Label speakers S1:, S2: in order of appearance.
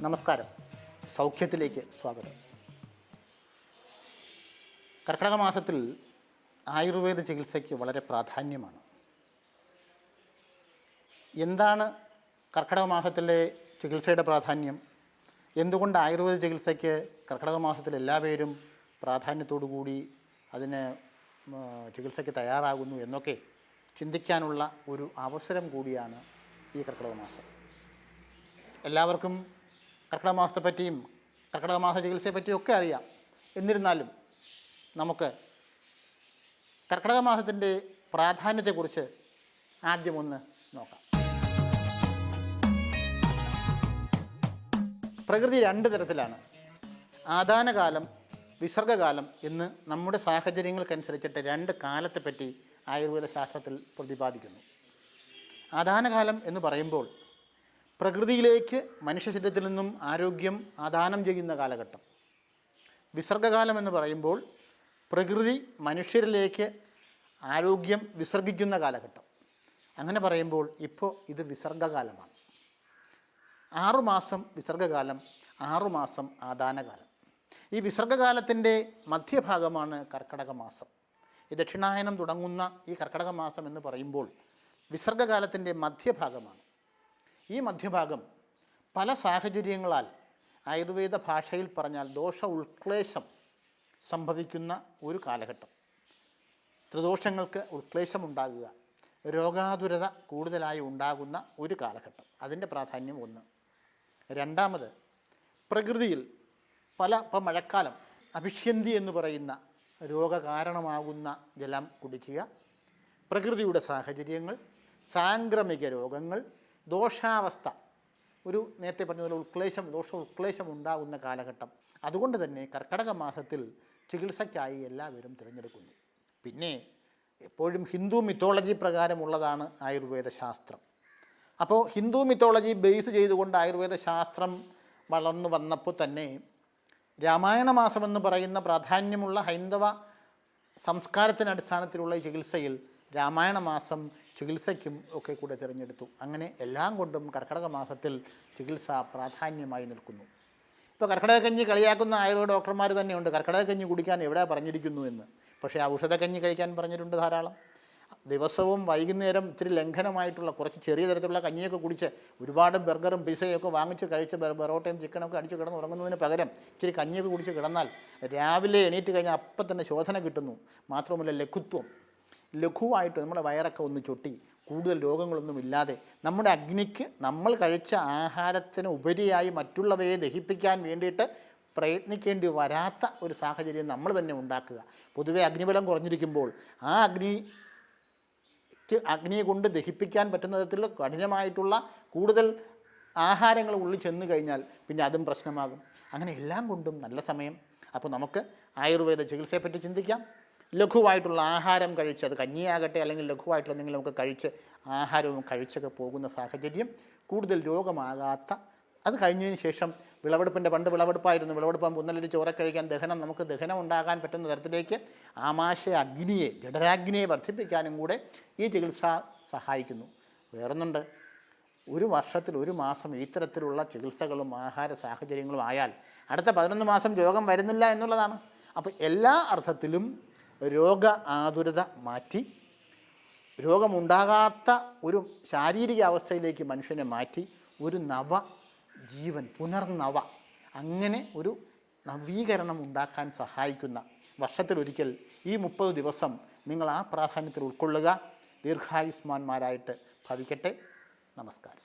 S1: നമസ്കാരം. സൗഖ്യത്തിലേക്ക് സ്വാഗതം. കർക്കിടക മാസത്തിൽ ആയുർവേദ ചികിത്സയ്ക്ക് വളരെ പ്രാധാന്യമാണ്. എന്താണ് കർക്കിടക മാസത്തിലെ ചികിത്സയുടെ പ്രാധാന്യം? എന്തുകൊണ്ട് ആയുർവേദ ചികിത്സയ്ക്ക് കർക്കിടക മാസത്തിൽ എല്ലാവരും പ്രാധാന്യത്തോടു കൂടി അതിന് ചികിത്സയ്ക്ക് തയ്യാറാകുന്നു എന്നൊക്കെ ചിന്തിക്കാനുള്ള ഒരു അവസരം കൂടിയാണ് ഈ കർക്കിടക മാസം. എല്ലാവർക്കും കർക്കിടക മാസത്തെപ്പറ്റിയും കർക്കിടക മാസ ചികിത്സയെപ്പറ്റിയും ഒക്കെ അറിയാം. എന്നിരുന്നാലും നമുക്ക് കർക്കിടക മാസത്തിൻ്റെ പ്രാധാന്യത്തെക്കുറിച്ച് ആദ്യം ഒന്ന് നോക്കാം. പ്രകൃതി രണ്ട് തരത്തിലാണ്: ആദാനകാലം, വിസർഗകാലം എന്ന് നമ്മുടെ സാഹചര്യങ്ങൾക്കനുസരിച്ചിട്ട് രണ്ട് കാലത്തെപ്പറ്റി ആയുർവേദ ശാസ്ത്രത്തിൽ പ്രതിപാദിക്കുന്നു. ആദാനകാലം എന്ന് പറയുമ്പോൾ പ്രകൃതിയിലേക്ക് മനുഷ്യശരീരത്തിൽ നിന്നും ആരോഗ്യം ആദാനം ചെയ്യുന്ന കാലഘട്ടം. വിസർഗകാലം എന്ന് പറയുമ്പോൾ പ്രകൃതി മനുഷ്യരിലേക്ക് ആരോഗ്യം വിസർഗിക്കുന്ന കാലഘട്ടം. അങ്ങനെ പറയുമ്പോൾ ഇപ്പോൾ ഇത് വിസർഗകാലമാണ്. 6 മാസം വിസർഗകാലം, 6 മാസം ആദാനകാലം. ഈ വിസർഗകാലത്തിൻ്റെ മധ്യഭാഗമാണ് കർക്കിടക മാസം. ഈ ദക്ഷിണായനം തുടങ്ങുന്ന ഈ കർക്കിടക മാസം എന്ന് പറയുമ്പോൾ വിസർഗകാലത്തിൻ്റെ മധ്യഭാഗമാണ്. ഈ മധ്യഭാഗം പല സാഹചര്യങ്ങളാൽ ആയുർവേദ ഭാഷയിൽ പറഞ്ഞാൽ ദോഷ ഉൾക്ലേശം സംഭവിക്കുന്ന ഒരു കാലഘട്ടം. ത്രിദോഷങ്ങൾക്ക് ഉൾക്ലേശമുണ്ടാകുക, രോഗാതുരത കൂടുതലായി ഉണ്ടാകുന്ന ഒരു കാലഘട്ടം. അതിൻ്റെ പ്രാധാന്യം ഒന്ന്. രണ്ടാമത്, പ്രകൃതിയിൽ ഇപ്പം മഴക്കാലം, അഭിഷ്യന്തി എന്ന് പറയുന്ന രോഗകാരണമാകുന്ന ജലം കുടിക്കുക, പ്രകൃതിയുടെ സാഹചര്യങ്ങൾ, സാംക്രമിക രോഗങ്ങൾ, ദോഷാവസ്ഥ, ഒരു നേരത്തെ പറഞ്ഞതുപോലെ ദോഷ ഉൾക്ലേശം ഉണ്ടാകുന്ന കാലഘട്ടം. അതുകൊണ്ട് തന്നെ കർക്കിടക മാസത്തിൽ ചികിത്സയ്ക്കായി എല്ലാവരും തിരഞ്ഞെടുക്കുന്നു. പിന്നെ എപ്പോഴും ഹിന്ദു മിത്തോളജി പ്രകാരമുള്ളതാണ് ആയുർവേദ ശാസ്ത്രം. അപ്പോൾ ഹിന്ദു മിത്തോളജി ബേസ് ചെയ്തുകൊണ്ട് ആയുർവേദ ശാസ്ത്രം വളർന്നു വന്നപ്പോൾ തന്നെ രാമായണ മാസമെന്ന് പറയുന്ന പ്രാധാന്യമുള്ള ഹൈന്ദവ സംസ്കാരത്തിൻ്റെ അടിസ്ഥാനത്തിലുള്ള ഈ ചികിത്സയിൽ രാമായണ മാസം ചികിത്സയ്ക്കും ഒക്കെ കൂടെ തിരഞ്ഞെടുത്തു. അങ്ങനെ എല്ലാം കൊണ്ടും കർക്കിടക മാസത്തിൽ ചികിത്സ പ്രാധാന്യമായി നിൽക്കുന്നു. ഇപ്പോൾ കർക്കിടകക്കഞ്ഞി കളിയാക്കുന്ന ആയുർവേദ ഡോക്ടർമാർ തന്നെയുണ്ട് കർക്കിടകക്കഞ്ഞി കുടിക്കാൻ എവിടെ പറഞ്ഞിരിക്കുന്നു എന്ന്. പക്ഷേ ഔഷധക്കഞ്ഞി കഴിക്കാൻ പറഞ്ഞിട്ടുണ്ട് ധാരാളം. ദിവസവും വൈകുന്നേരം ഇത്തിരി ലംഘനമായിട്ടുള്ള കുറച്ച് ചെറിയ തരത്തിലുള്ള കഞ്ഞിയൊക്കെ കുടിച്ച് ഒരുപാട് ബർഗറും പിസയൊക്കെ വാങ്ങിച്ച് കഴിച്ച് പൊറോട്ടയും ചിക്കനൊക്കെ അടിച്ച് കിടന്ന് ഉറങ്ങുന്നതിന് പകരം ഇച്ചിരി കഞ്ഞിയൊക്കെ കുടിച്ച് കിടന്നാൽ രാവിലെ എണീറ്റ് കഴിഞ്ഞാൽ അപ്പം തന്നെ ശോധന കിട്ടുന്നു. മാത്രമല്ല ലഘുവായിട്ട് നമ്മുടെ വയറൊക്കെ ഒന്ന് ചൊട്ടി കൂടുതൽ രോഗങ്ങളൊന്നും ഇല്ലാതെ നമ്മുടെ അഗ്നിക്ക് നമ്മൾ കഴിച്ച ആഹാരത്തിന് ഉപരിയായി മറ്റുള്ളവയെ ദഹിപ്പിക്കാൻ വേണ്ടിയിട്ട് പ്രയത്നിക്കേണ്ടി വരാത്ത ഒരു സാഹചര്യം നമ്മൾ തന്നെ ഉണ്ടാക്കുക. പൊതുവെ അഗ്നിബലം കുറഞ്ഞിരിക്കുമ്പോൾ ആ അഗ്നിയെ കൊണ്ട് ദഹിപ്പിക്കാൻ പറ്റുന്ന തരത്തിലുള്ള കഠിനമായിട്ടുള്ള കൂടുതൽ ആഹാരങ്ങൾ ഉള്ളിൽ ചെന്ന് കഴിഞ്ഞാൽ പിന്നെ അതും പ്രശ്നമാകും. അങ്ങനെ എല്ലാം കൊണ്ടും നല്ല സമയം. അപ്പോൾ നമുക്ക് ആയുർവേദ ചികിത്സയെപ്പറ്റി ചിന്തിക്കാം. ലഘുവായിട്ടുള്ള ആഹാരം കഴിച്ച്, അത് കഞ്ഞിയാകട്ടെ അല്ലെങ്കിൽ ലഘുവായിട്ടുള്ള എന്തെങ്കിലും നമുക്ക് കഴിച്ച് ആഹാരവും കഴിച്ചൊക്കെ പോകുന്ന സാഹചര്യം, കൂടുതൽ രോഗമാകാത്ത, അത് കഴിഞ്ഞതിന് ശേഷം പണ്ട് വിളവെടുപ്പായിരുന്നു. വിളവെടുപ്പാകുമ്പോൾ ഒന്നല്ലെങ്കിൽ ചോര കഴിക്കാൻ നമുക്ക് ദഹനം ഉണ്ടാകാൻ പറ്റുന്ന തരത്തിലേക്ക് ആമാശയ അഗ്നിയെ, ജഠരാഗ്നിയെ വർദ്ധിപ്പിക്കാനും കൂടെ ഈ ചികിത്സ സഹായിക്കുന്നു. വേറൊന്നുണ്ട്, ഒരു വർഷത്തിൽ 1 മാസം ഇത്തരത്തിലുള്ള ചികിത്സകളും ആഹാര സാഹചര്യങ്ങളും ആയാൽ അടുത്ത 11 മാസം രോഗം വരുന്നില്ല എന്നുള്ളതാണ്. അപ്പോൾ എല്ലാ അർത്ഥത്തിലും രോഗ ആതുരത മാറ്റി രോഗമുണ്ടാകാത്ത ഒരു ശാരീരിക അവസ്ഥയിലേക്ക് മനുഷ്യനെ മാറ്റി ഒരു ജീവൻ, പുനർനവ, അങ്ങനെ ഒരു നവീകരണം ഉണ്ടാക്കാൻ സഹായിക്കുന്ന വർഷത്തിലൊരിക്കൽ ഈ 30 ദിവസം നിങ്ങൾ ആ പ്രാധാന്യത്തിൽ ഉൾക്കൊള്ളുക. ദീർഘായുഷ്മാന്മാരായിട്ട് ഭവിക്കട്ടെ. നമസ്കാരം.